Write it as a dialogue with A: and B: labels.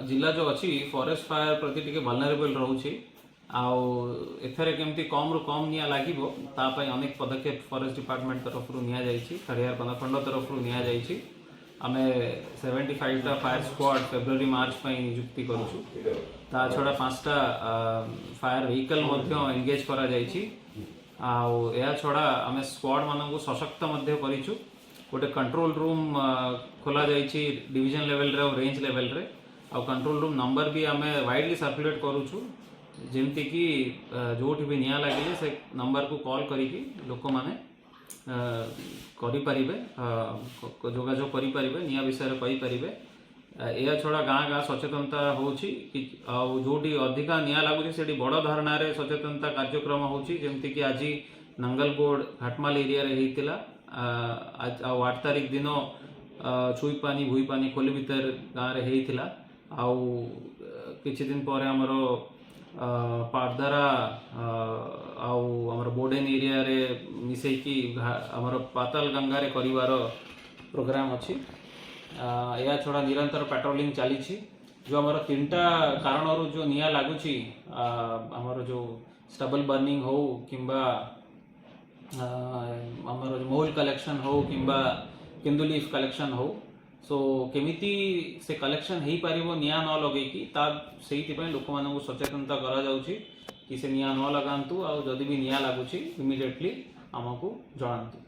A: जिला जो अच्छी फॉरेस्ट फायर प्रति टिके वल्नरेबल रोचे एथरे केमती कम रु कम निया लागिबो ता पई अनेक पदक्षेप फॉरेस्ट डिपार्टमेंट तरफ रु निया जाईछि खरियार बनखंड तरफ रु निया जाईछि आमे 75 टा फायर स्क्वाड फेब्रुआरी मार्च पई नियुक्ति करूछु ता छडा 5टा फायर व्हीकल मध्य एंगेज करा जाईछि या छड़ा आम स्क्वाड मानक सशक्त करूँ गोटे कंट्रोल रूम खोला जाइए डिवीजन लेवल रे और रेंज लेवल रे कंट्रोल रूम नंबर भी आम वाइडली सर्कुलेट करूँ जमती कि जो भी निया लगे से नंबर को कॉल करिकी लोक माने करें जोगाजोग करें निया विषय कहींपारे या छड़ा गाँ गाँ सचेतनता होची जोटी अधिका निया लगुच से बड़ धारणा सचेतनता कार्यक्रम होमती कि आज नंगलगोड़ घाटमाल एरिया रे होता 8 तारीख दिन छुईपानी भुईपानी खोली भीतर गाँव में होता किछि दिन पर आमर पारदारा आमर बोडेन एरिया रे मिसेकी आमर पाताल गंगा रे करिवार प्रोग्राम अच्छी या छड़ा निरंतर पेट्रोलिंग चली जो आमर 3टा कारण जो निया लगुच आमर जो स्टबल बर्निंग हो किंबा आमर जो मोल कलेक्शन हो किंबा केंदू लीफ कलेक्शन हो सो केमिति से कलेक्शन हो पारिबो निया न लगेकी ता सेहि पय लोक मानक सचेतनता करा जाउची कि से निया न लगांतु आ जदि भी निया लागुची इमीडिएटली हमकु जणांतु।